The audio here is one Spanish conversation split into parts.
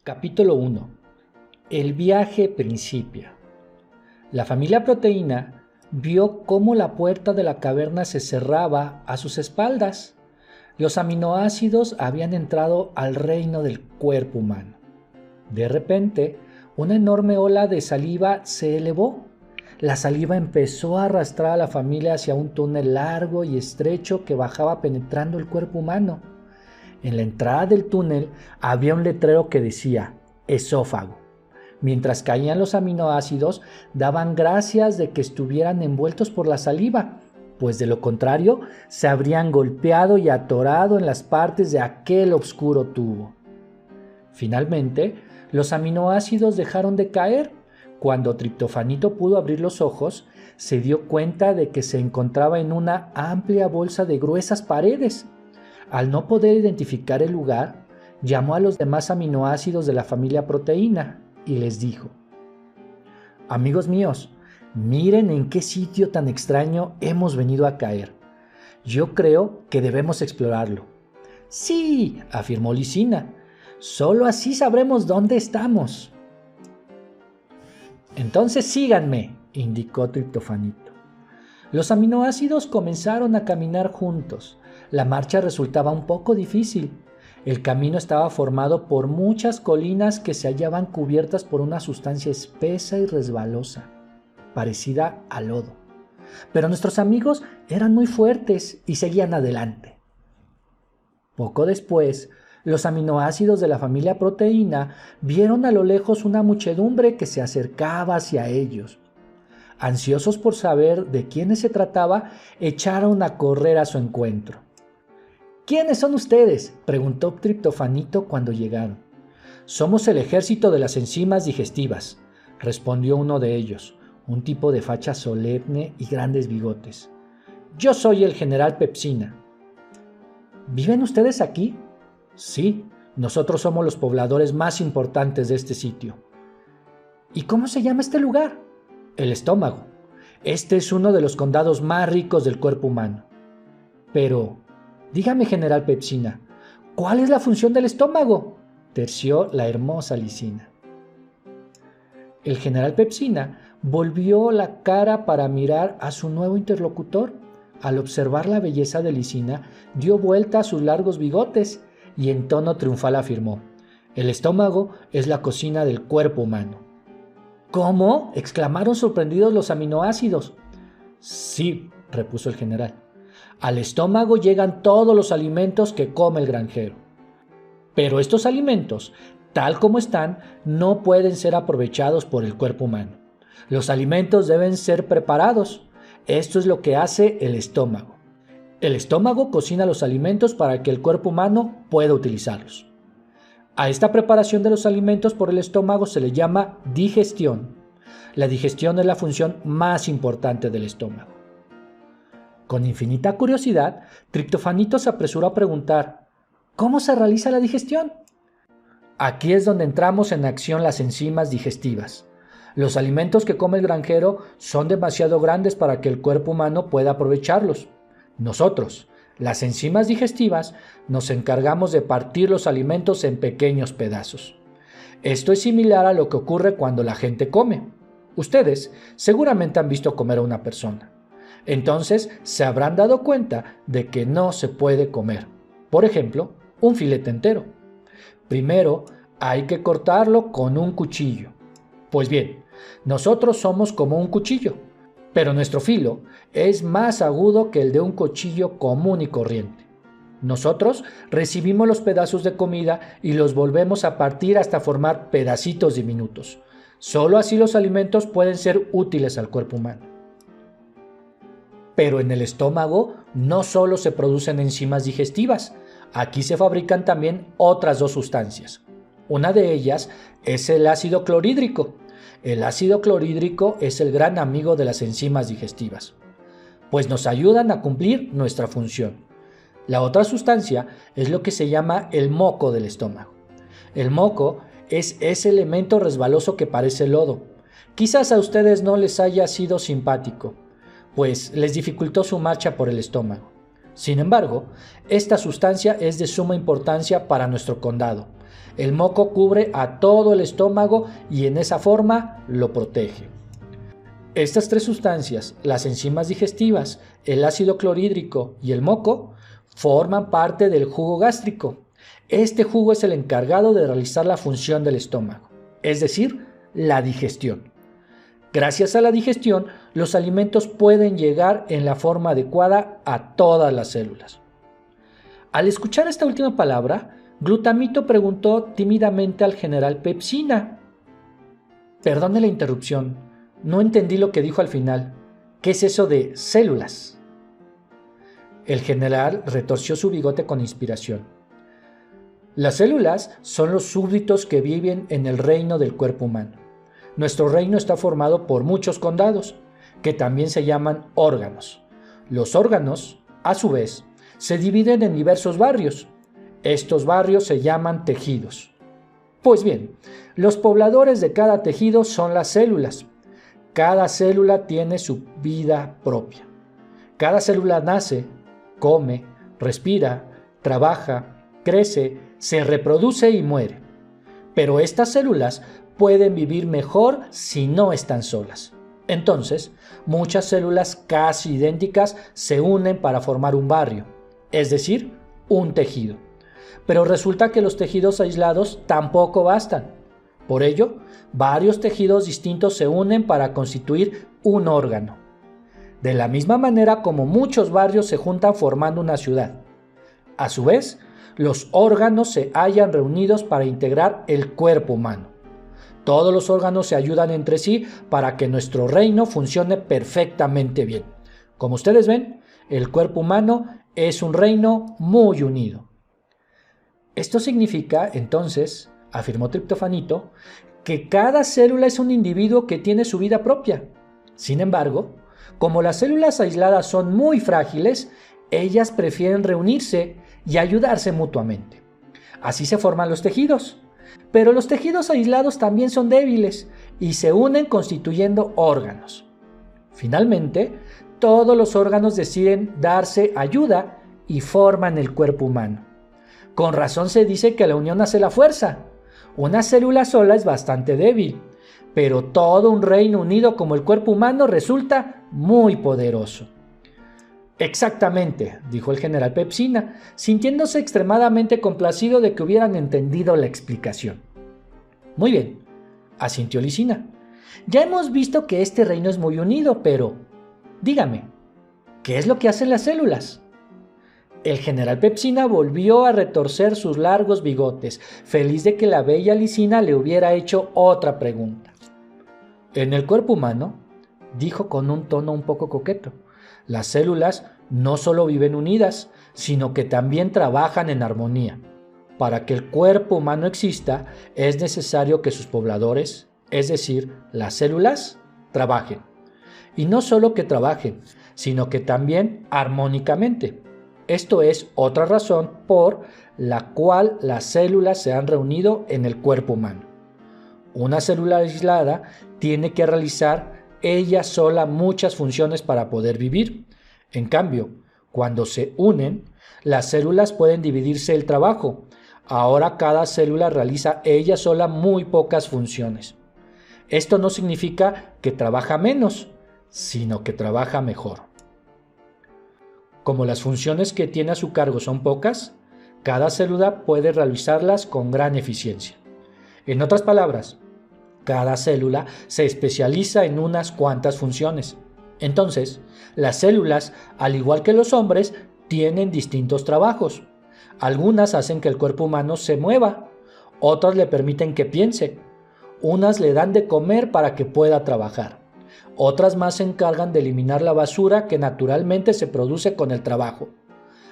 Capítulo 1. El viaje principia. La familia Proteína vio cómo la puerta de la caverna se cerraba a sus espaldas. Los aminoácidos habían entrado al reino del cuerpo humano. De repente, una enorme ola de saliva se elevó. La saliva empezó a arrastrar a la familia hacia un túnel largo y estrecho que bajaba penetrando el cuerpo humano. En la entrada del túnel había un letrero que decía esófago. Mientras caían los aminoácidos, daban gracias de que estuvieran envueltos por la saliva, pues de lo contrario se habrían golpeado y atorado en las partes de aquel oscuro tubo. Finalmente, los aminoácidos dejaron de caer. Cuando Triptofanito pudo abrir los ojos, se dio cuenta de que se encontraba en una amplia bolsa de gruesas paredes. Al no poder identificar el lugar, llamó a los demás aminoácidos de la familia Proteína y les dijo: amigos míos, miren en qué sitio tan extraño hemos venido a caer. Yo creo que debemos explorarlo. Sí, afirmó Lisina, solo así sabremos dónde estamos. Entonces síganme, indicó Triptofanito. Los aminoácidos comenzaron a caminar juntos. La marcha resultaba un poco difícil. El camino estaba formado por muchas colinas que se hallaban cubiertas por una sustancia espesa y resbalosa, parecida a lodo. Pero nuestros amigos eran muy fuertes y seguían adelante. Poco después, los aminoácidos de la familia Proteína vieron a lo lejos una muchedumbre que se acercaba hacia ellos. Ansiosos por saber de quiénes se trataba, echaron a correr a su encuentro. ¿Quiénes son ustedes?, preguntó Triptofanito cuando llegaron. Somos el ejército de las enzimas digestivas, respondió uno de ellos, un tipo de facha solemne y grandes bigotes. Yo soy el general Pepsina. ¿Viven ustedes aquí? Sí, nosotros somos los pobladores más importantes de este sitio. ¿Y cómo se llama este lugar? El estómago. Este es uno de los condados más ricos del cuerpo humano. Pero, dígame, general Pepsina, ¿cuál es la función del estómago?, terció la hermosa Lisina. El general Pepsina volvió la cara para mirar a su nuevo interlocutor. Al observar la belleza de Lisina, dio vuelta a sus largos bigotes y en tono triunfal afirmó: el estómago es la cocina del cuerpo humano. ¿Cómo?, exclamaron sorprendidos los aminoácidos. Sí, repuso el general. Al estómago llegan todos los alimentos que come el granjero. Pero estos alimentos, tal como están, no pueden ser aprovechados por el cuerpo humano. Los alimentos deben ser preparados. Esto es lo que hace el estómago. El estómago cocina los alimentos para que el cuerpo humano pueda utilizarlos. A esta preparación de los alimentos por el estómago se le llama digestión. La digestión es la función más importante del estómago. Con infinita curiosidad, Triptofanito se apresuró a preguntar: ¿cómo se realiza la digestión? Aquí es donde entramos en acción las enzimas digestivas. Los alimentos que come el granjero son demasiado grandes para que el cuerpo humano pueda aprovecharlos. Nosotros, las enzimas digestivas, nos encargamos de partir los alimentos en pequeños pedazos. Esto es similar a lo que ocurre cuando la gente come. Ustedes seguramente han visto comer a una persona. Entonces se habrán dado cuenta de que no se puede comer, por ejemplo, un filete entero. Primero hay que cortarlo con un cuchillo. Pues bien, nosotros somos como un cuchillo, pero nuestro filo es más agudo que el de un cuchillo común y corriente. Nosotros recibimos los pedazos de comida y los volvemos a partir hasta formar pedacitos diminutos. Solo así los alimentos pueden ser útiles al cuerpo humano. Pero en el estómago no solo se producen enzimas digestivas, aquí se fabrican también otras dos sustancias. Una de ellas es el ácido clorhídrico. El ácido clorhídrico es el gran amigo de las enzimas digestivas, pues nos ayudan a cumplir nuestra función. La otra sustancia es lo que se llama el moco del estómago. El moco es ese elemento resbaloso que parece lodo. Quizás a ustedes no les haya sido simpático, pues les dificultó su marcha por el estómago. Sin embargo, esta sustancia es de suma importancia para nuestro condado. El moco cubre a todo el estómago y en esa forma lo protege. Estas tres sustancias, las enzimas digestivas, el ácido clorhídrico y el moco, forman parte del jugo gástrico. Este jugo es el encargado de realizar la función del estómago, es decir, la digestión. Gracias a la digestión, los alimentos pueden llegar en la forma adecuada a todas las células. Al escuchar esta última palabra, Glutamito preguntó tímidamente al general Pepsina. Perdone la interrupción, no entendí lo que dijo al final. ¿Qué es eso de células? El general retorció su bigote con inspiración. Las células son los súbditos que viven en el reino del cuerpo humano. Nuestro reino está formado por muchos condados, que también se llaman órganos. Los órganos, a su vez, se dividen en diversos barrios. Estos barrios se llaman tejidos. Pues bien, los pobladores de cada tejido son las células. Cada célula tiene su vida propia. Cada célula nace, come, respira, trabaja, crece, se reproduce y muere. Pero estas células pueden vivir mejor si no están solas. Entonces, muchas células casi idénticas se unen para formar un barrio, es decir, un tejido. Pero resulta que los tejidos aislados tampoco bastan. Por ello, varios tejidos distintos se unen para constituir un órgano. De la misma manera como muchos barrios se juntan formando una ciudad. A su vez, los órganos se hallan reunidos para integrar el cuerpo humano. Todos los órganos se ayudan entre sí para que nuestro reino funcione perfectamente bien. Como ustedes ven, el cuerpo humano es un reino muy unido. Esto significa, entonces, afirmó Triptofanito, que cada célula es un individuo que tiene su vida propia. Sin embargo, como las células aisladas son muy frágiles, ellas prefieren reunirse y ayudarse mutuamente. Así se forman los tejidos. Pero los tejidos aislados también son débiles y se unen constituyendo órganos. Finalmente, todos los órganos deciden darse ayuda y forman el cuerpo humano. Con razón se dice que la unión hace la fuerza. Una célula sola es bastante débil, pero todo un reino unido como el cuerpo humano resulta muy poderoso. Exactamente, dijo el general Pepsina, sintiéndose extremadamente complacido de que hubieran entendido la explicación. Muy bien, asintió Lisina. Ya hemos visto que este reino es muy unido, pero dígame, ¿qué es lo que hacen las células? El general Pepsina volvió a retorcer sus largos bigotes, feliz de que la bella Lisina le hubiera hecho otra pregunta. En el cuerpo humano, dijo con un tono un poco coqueto, las células no solo viven unidas, sino que también trabajan en armonía. Para que el cuerpo humano exista, es necesario que sus pobladores, es decir, las células, trabajen. Y no solo que trabajen, sino que también armónicamente. Esto es otra razón por la cual las células se han reunido en el cuerpo humano. Una célula aislada tiene que realizar ella sola muchas funciones para poder vivir. En cambio, cuando se unen, las células pueden dividirse el trabajo. Ahora cada célula realiza ella sola muy pocas funciones. Esto no significa que trabaja menos, sino que trabaja mejor. Como las funciones que tiene a su cargo son pocas, cada célula puede realizarlas con gran eficiencia. En otras palabras, cada célula se especializa en unas cuantas funciones. Entonces, las células, al igual que los hombres, tienen distintos trabajos. Algunas hacen que el cuerpo humano se mueva, otras le permiten que piense, unas le dan de comer para que pueda trabajar, otras más se encargan de eliminar la basura que naturalmente se produce con el trabajo.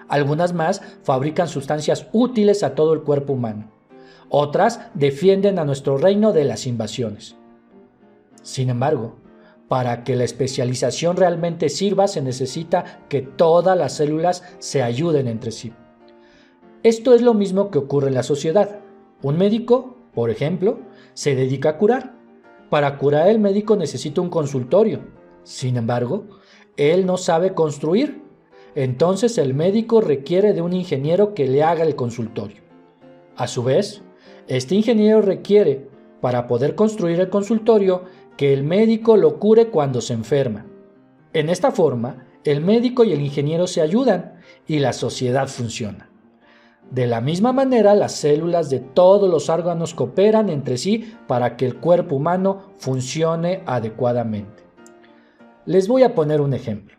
Algunas más fabrican sustancias útiles a todo el cuerpo humano. Otras defienden a nuestro reino de las invasiones. Sin embargo, para que la especialización realmente sirva, se necesita que todas las células se ayuden entre sí. Esto es lo mismo que ocurre en la sociedad. Un médico, por ejemplo, se dedica a curar. Para curar, el médico necesita un consultorio. Sin embargo, él no sabe construir. Entonces el médico requiere de un ingeniero que le haga el consultorio. A su vez, Este ingeniero requiere, para poder construir el consultorio, que el médico lo cure cuando se enferma. En esta forma, el médico y el ingeniero se ayudan y la sociedad funciona. De la misma manera, las células de todos los órganos cooperan entre sí para que el cuerpo humano funcione adecuadamente. Les voy a poner un ejemplo.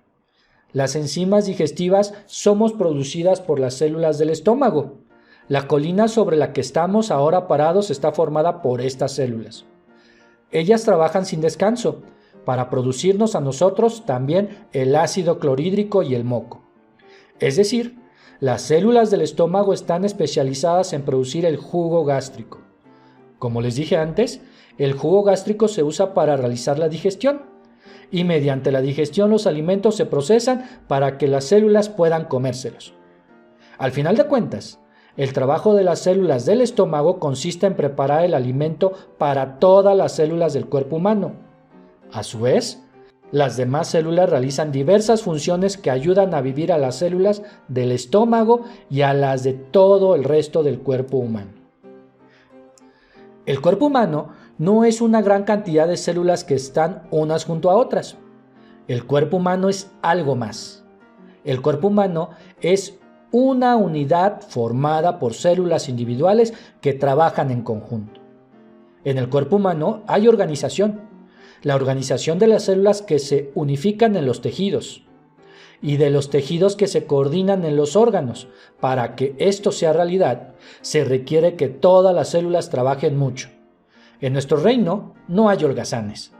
Las enzimas digestivas somos producidas por las células del estómago. La colina sobre la que estamos ahora parados está formada por estas células. Ellas trabajan sin descanso para producirnos a nosotros también el ácido clorhídrico y el moco. Es decir, las células del estómago están especializadas en producir el jugo gástrico. Como les dije antes, el jugo gástrico se usa para realizar la digestión y mediante la digestión los alimentos se procesan para que las células puedan comérselos. Al final de cuentas, el trabajo de las células del estómago consiste en preparar el alimento para todas las células del cuerpo humano. A su vez, las demás células realizan diversas funciones que ayudan a vivir a las células del estómago y a las de todo el resto del cuerpo humano. El cuerpo humano no es una gran cantidad de células que están unas junto a otras. El cuerpo humano es algo más. El cuerpo humano es una unidad formada por células individuales que trabajan en conjunto. En el cuerpo humano hay organización. La organización de las células que se unifican en los tejidos y de los tejidos que se coordinan en los órganos. Para que esto sea realidad, se requiere que todas las células trabajen mucho. En nuestro reino no hay holgazanes.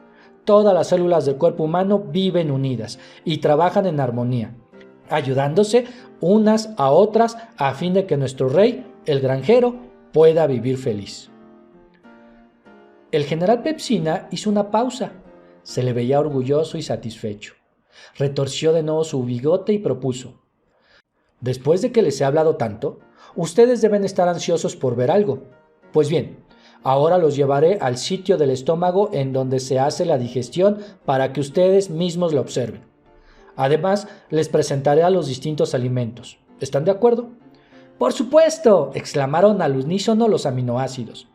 Todas las células del cuerpo humano viven unidas y trabajan en armonía, ayudándose unas a otras a fin de que nuestro rey, el granjero, pueda vivir feliz. El general Pepsina hizo una pausa. Se le veía orgulloso y satisfecho. Retorció de nuevo su bigote y propuso: después de que les he hablado tanto, ustedes deben estar ansiosos por ver algo. Pues bien, ahora los llevaré al sitio del estómago en donde se hace la digestión para que ustedes mismos lo observen. Además, les presentaré a los distintos alimentos. ¿Están de acuerdo? ¡Por supuesto!, exclamaron al unísono los aminoácidos.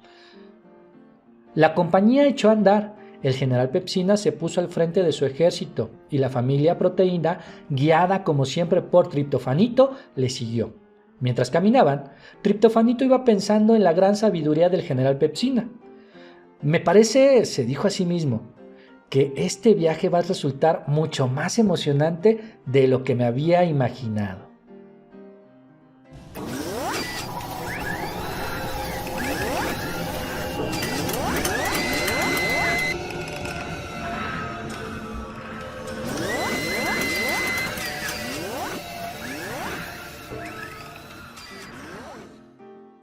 La compañía echó a andar. El general Pepsina se puso al frente de su ejército y la familia Proteína, guiada como siempre por Triptofanito, le siguió. Mientras caminaban, Triptofanito iba pensando en la gran sabiduría del general Pepsina. Me parece, se dijo a sí mismo, que este viaje va a resultar mucho más emocionante de lo que me había imaginado.